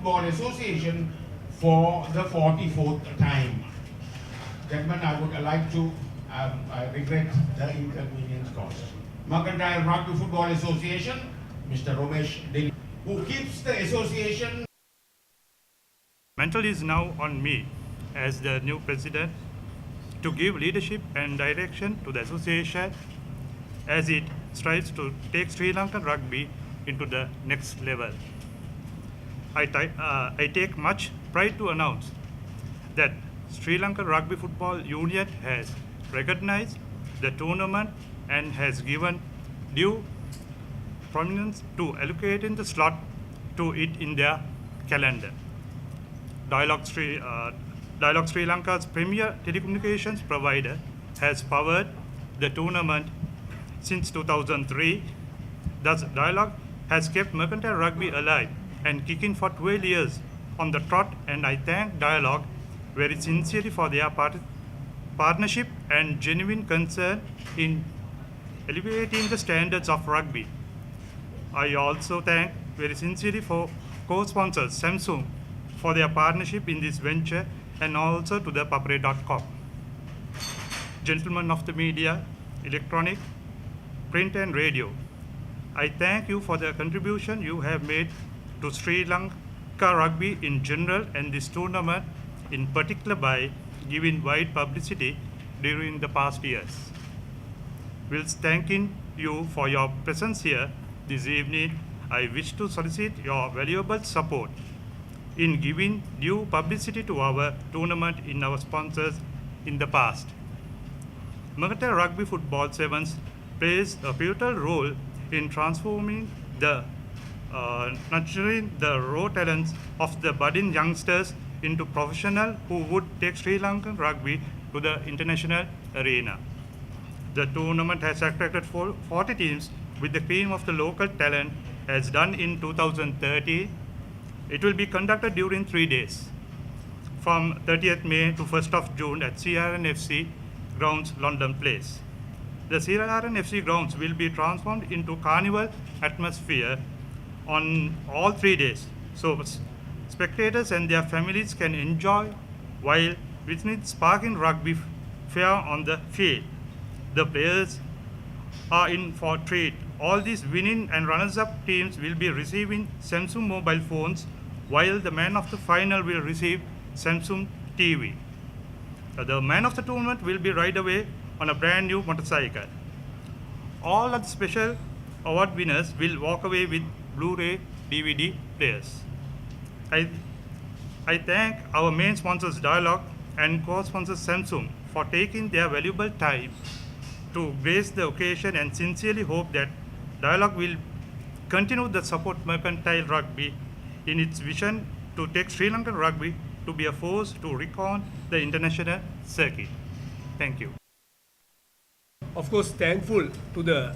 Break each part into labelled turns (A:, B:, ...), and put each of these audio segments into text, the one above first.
A: Football Association for the 44th time. Gentlemen, I would like to regret the inconvenience caused. Mercantile Rugby Football Association, Mr. Romesh Dil, who keeps the association.
B: Mantle is now on me as the new president to give leadership and direction to the association as it strives to take Sri Lankan rugby into the next level. I take much pride to announce that Sri Lankan Rugby Football Union has recognized the tournament and has given due prominence to allocating the slot to it in their calendar. Dialog Sri Lanka's premier telecommunications provider has powered the tournament since 2003. Thus, Dialog has kept Mercantile Rugby alive and kicking for 12 years on the trot, and I thank Dialog very sincerely for their partnership and genuine concern in elevating the standards of rugby. I also thank very sincerely for co-sponsors Samsung for their partnership in this venture, and also to the papare.com. Gentlemen of the media, electronic, print and radio, I thank you for the contribution you have made to Sri Lanka rugby in general and this tournament in particular by giving wide publicity during the past years. Whilst thanking you for your presence here this evening, I wish to solicit your valuable support in giving due publicity to our tournament in our sponsors in the past. Mercantile Rugby Football 7's plays a pivotal role in transforming the nurturing the raw talents of the budding youngsters into professionals who would take Sri Lankan rugby to the international arena. The tournament has attracted 40 teams with the cream of the local talent as done in 2013. It will be conducted during 3 days, from 30th May to 1st of June at CRNFC grounds, London Place. The CRNFC grounds will be transformed into carnival atmosphere on all 3 days, so spectators and their families can enjoy while witnessing sparking rugby fair on the field. The players are in for a treat. All these winning and runners-up teams will be receiving Samsung mobile phones, while the man of the final will receive Samsung TV. The man of the tournament will be right away on a brand new motorcycle. All of the special award winners will walk away with Blu-ray DVD players. I thank our main sponsors Dialog and co-sponsors Samsung for taking their valuable time to grace the occasion, and sincerely hope that Dialog will continue to support Mercantile Rugby in its vision to take Sri Lankan rugby to be a force to reckon the international circuit. Thank you.
C: Of course, thankful to the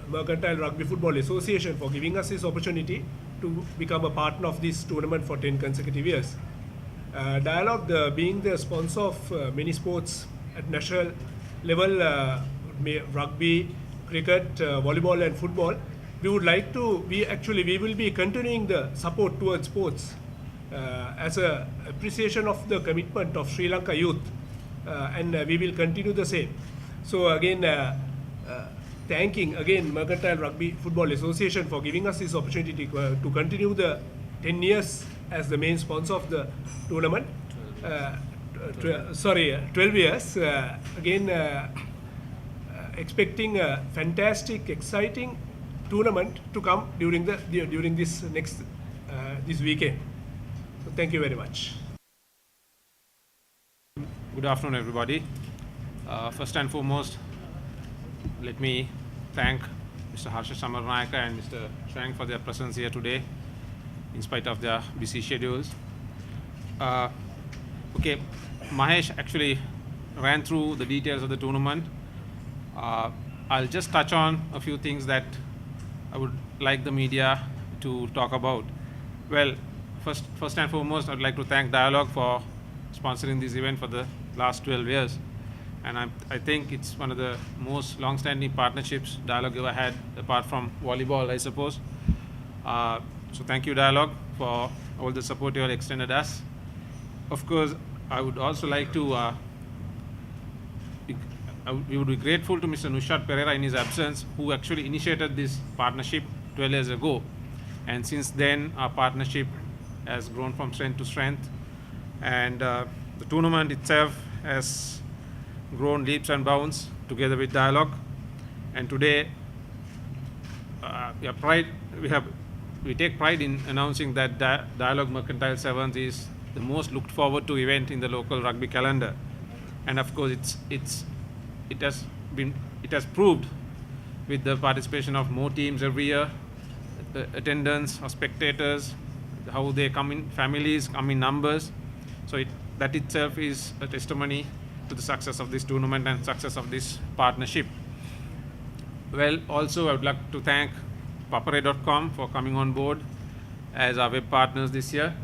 C: Mercantile Rugby Football Association for giving us this opportunity to become a partner of this tournament for 10 consecutive years. Dialog, being the sponsor of many sports at national level, rugby, cricket, volleyball and football, we will be continuing the support towards sports as a appreciation of the commitment of Sri Lanka youth, and we will continue the same. So again, thanking again Mercantile Rugby Football Association for giving us this opportunity to continue the 10 years as the main sponsor of the tournament. 12 years. Expecting a fantastic, exciting tournament to come during this next this weekend. So thank you very much.
D: Good afternoon, everybody. First and foremost, let me thank Mr. Harsha Samarnayaka and Mr. Shang for their presence here today, in spite of their busy schedules. Okay, Mahesh actually ran through the details of the tournament. I'll just touch on a few things that I would like the media to talk about. Well, first and foremost, I'd like to thank Dialog for sponsoring this event for the last 12 years. And I think it's one of the most long-standing partnerships Dialog ever had, apart from volleyball, I suppose. So thank you, Dialog, for all the support you all extended us. Of course, I would also like to we would be grateful to Mr. Nushad Pereira in his absence, who actually initiated this partnership 12 years ago. And since then, our partnership has grown from strength to strength. And the tournament itself has grown leaps and bounds together with Dialog. And today, we take pride in announcing that Dialog Mercantile 7's is the most looked forward to event in the local rugby calendar. And of course, it has proved with the participation of more teams every year, the attendance of spectators, how they come in, families come in numbers. So that itself is a testimony to the success of this tournament and success of this partnership. Well, also I would like to thank papare.com for coming on board as our web partners this year.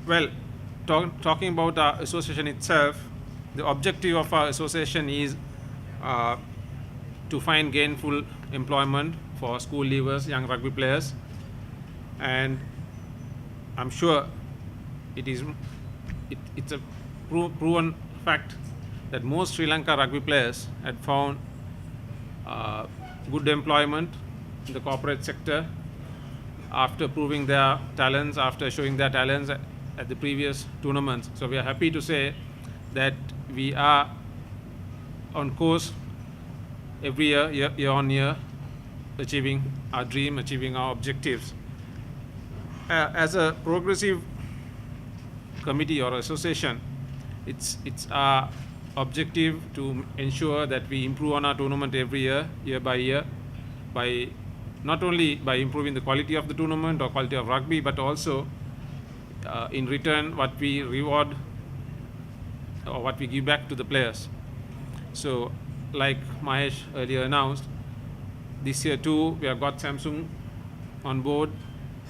D: Well, talking about our association itself, the objective of our association is to find gainful employment for school leavers, young rugby players, and I'm sure it's a proven fact that most Sri Lanka rugby players had found good employment in the corporate sector after proving their talents, after showing their talents at the previous tournaments. So we are happy to say that we are on course every year on year, achieving our dream, achieving our objectives. As a progressive committee or association, it's our objective to ensure that we improve on our tournament every year, year by year, by not only by improving the quality of the tournament or quality of rugby, but also in return what we reward or what we give back to the players. So like Mahesh earlier announced, this year too we have got Samsung on board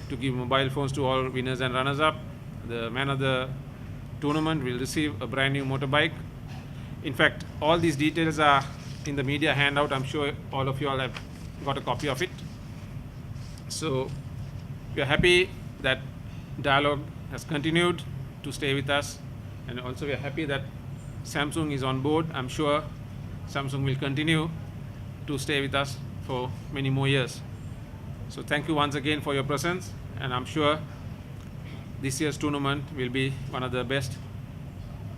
D: to give mobile phones to all winners and runners up. The man of the tournament will receive a brand new motorbike. In fact, all these details are in the media handout. I'm sure all of you all have got a copy of it. So we are happy that Dialog has continued to stay with us, and also we are happy that Samsung is on board. I'm sure Samsung will continue to stay with us for many more years. So thank you once again for your presence, and I'm sure this year's tournament will be one of the best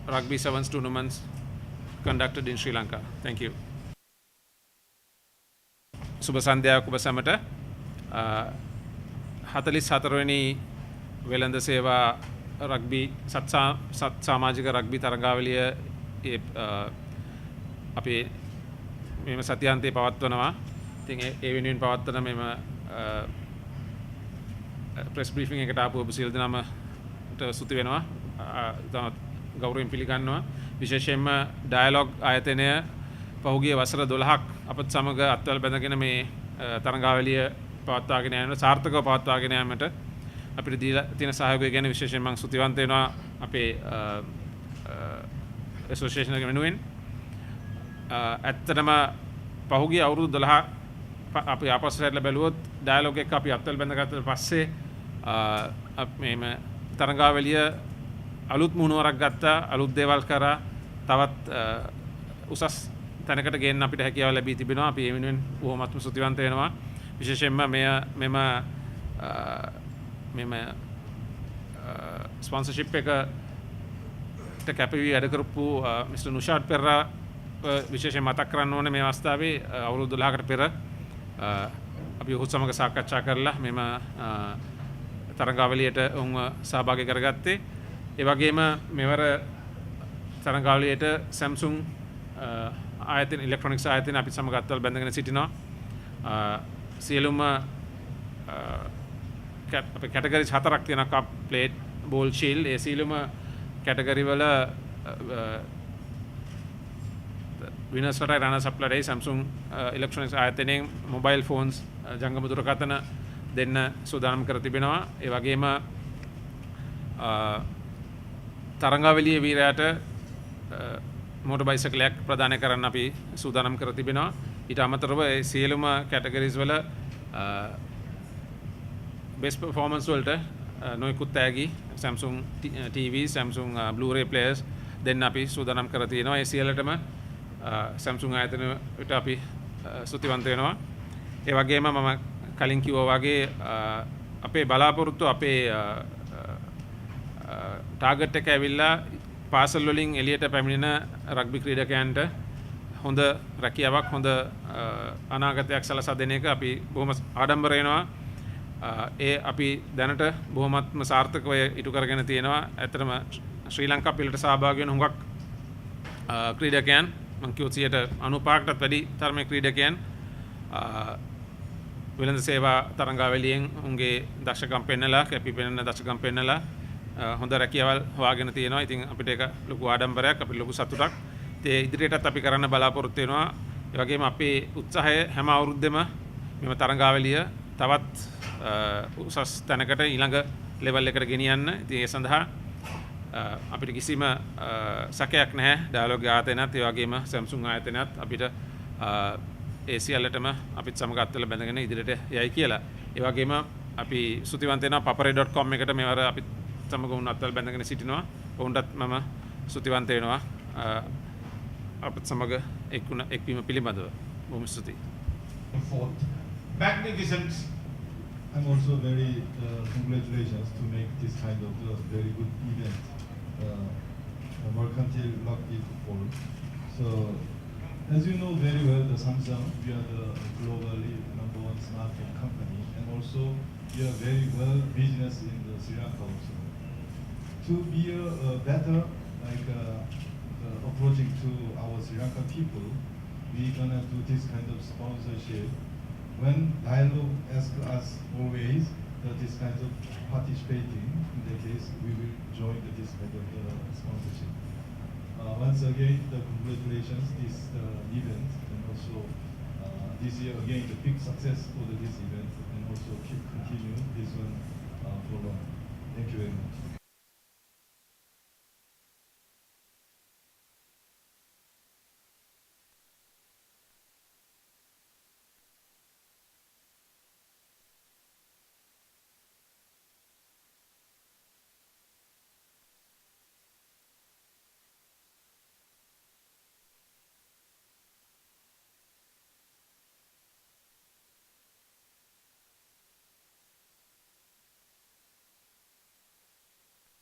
D: rugby sevens tournaments conducted in Sri Lanka. Thank you. සුබ සන්ධ්‍යාවක් ඔබ සැමට 44 වෙනි වෙළඳ සේවා rugby සත් සමාජික rugby තරගාවලිය අපි මෙම සතියාන්තයේ පවත්වනවා. ඉතින් ඒ වෙනුවෙන් පවත්වන මෙම ප්‍රෙස් බ්‍රීෆින් එකට ආපු ඔබ සියලු දෙනාමට ස්තුති වෙනවා. ගෞරවයෙන් පිළිගන්නවා. විශේෂයෙන්ම ඩයලොග් ආයතනය පහුගිය වසර 12ක් අපත් සමග අත්වල බැඳගෙන මේ තරගාවලිය පවත්වාගෙන යන සාර්ථකව පවත්වාගෙන යාමට අපිට දීලා තියෙන සහයෝගය ගැන විශේෂයෙන් මම ස්තුතිවන්ත වෙනවා අපේ ඇසෝසියේෂන් එක වෙනුවෙන්. ඇත්තටම පහුගිය අවුරුදු 12 අපි ආපස්සට හැරිලා බැලුවොත් ඩයලොග් එක අපි අත්වල බැඳගත්තාට පස්සේ මේම තරගාවලිය අලුත් මුණුවරක් ගත්තා, අලුත් දේවල් කරා, තවත් උසස් තැනකට ගෙන්න අපිට හැකියාව ලැබී තිබෙනවා. අපි ඒ වෙනුවෙන් බොහොමත්ම ස්තුතිවන්ත වෙනවා. විශේෂයෙන්ම මෙම ස්පොන්සර්ෂිප් එකට කැපවී වැඩ කරපු මිස්ටර් නුෂාඩ් පෙරරා විශේෂයෙන් මතක් කරන්න ඕනේ. මේ අවස්ථාවේ අවුරුදු 12කට පෙර අපි ඔහුත් සමග සාකච්ඡා කරලා මෙම තරගාවලියට ඔවුන්ව සහභාගී කරගත්තේ. ඒ වගේම මෙවර තරගාවලියට Samsung ආයතන ඉලෙක්ට්‍රොනික්ස් ආයතන අපි සමග අත්වල බැඳගෙන සිටිනවා. සියලුම අපේ කැටගරිස් 4ක් තියෙනවා. Cup, plate, bowl, shield. ඒ සියලුම කැටගරි වල විනර්ස් ලටයි රනර්ස් අප් ලටයි Samsung ඉලෙක්ට්‍රොනික්ස් ආයතනයෙන් මොබයිල් ෆෝන්ස් ජංගම දුරකථන දෙන්න සූදානම් කර තිබෙනවා. ඒ වගේම තරගාවලියේ වීරයාට මෝටර් බයිසිකලයක් ප්‍රදානය කරන්න අපි සූදානම් කර තිබෙනවා. ඊට අමතරව ඒ සියලුම කැටගරිස් වල best performance වලට නොයෙකුත් තෑගි Samsung TV, Samsung Blu-ray players දෙන්න අපි සූදානම් කර තියෙනවා. ඒ සියල්ලටම Samsung ආයතනයට අපි ස්තුතිවන්ත වෙනවා. ඒ වගේම මම කලින් කිව්වා වගේ අපේ බලාපොරොත්තු අපේ ටාගට් එක ඇවිල්ලා පාසල් වලින් එළියට පැමිණෙන රග්බි ක්‍රීඩකයන්ට හොඳ රැකියාවක් හොඳ අනාගතයක් සලසා දෙන එක අපි බොහොම ආඩම්බර වෙනවා. ඒ අපි දැනට බොහොමත්ම සාර්ථකව ඉටු කරගෙන තියෙනවා. ඇත්තටම ශ්‍රී ලංකා පිළට සහභාගී වෙන හුඟක් ක්‍රීඩකයන් මම කිව්වොත් 95%ටත් වැඩි තරමේ ක්‍රීඩකයන් වෙළඳ සේවා තරංගාවලියෙන් උන්ගේ දක්ෂකම් පෙන්නලා කැපී පෙනෙන දක්ෂකම් පෙන්නලා හොඳ රැකියාවල් හොයාගෙන තියෙනවා. ඉතින් අපිට ඒක ලොකු ආඩම්බරයක් අපිට ලොකු සතුටක්. ඒ ඉදිරියටත් අපි කරන්න බලාපොරොත්තු වෙනවා. ඒ වගේම අපේ උත්සාහය හැම අවුරුද්දෙම මෙම තරංගාවලිය තවත් උසස් තැනකට ඊළඟ ලෙවල් එකට ගෙනියන්න. ඉතින් ඒ සඳහා අපිට කිසිම සැකයක් නැහැ. ඩයලොග් ආයතනයත් ඒ වගේම Samsung ආයතනයත් අපිට ඒ සියල්ලටම අපිත් සමග අත්වල බැඳගෙන ඉදිරියට යයි කියලා. ඒ වගේම අපි ස්තුතිවන්ත වෙනවා papare.com එකට මේවර අපිත් සමග උන් අත්වල බැඳගෙන සිටිනවා. ඔවුන්ටත් මම ස්තුතිවන්ත වෙනවා අපිත් සමග එක්වීම පිළිබඳව. බොහොම ස්තුතියි.
A: Fourth, magnificent.
E: I'm also very congratulations to make this kind of very good event, Mercantile Rugby Football. So, as you know very well, the Samsung, we are the globally #1 smartphone company, and also we are very well business in the Sri Lanka also. To be better, like approaching to our Sri Lankan people, we gonna do this kind of sponsorship. When Dialog asks us always this kind of participating, in that case, we will join this kind of sponsorship. Once again, the congratulations this event, and also this year again the big success for this event, and also keep continue this one for long. Thank you very much.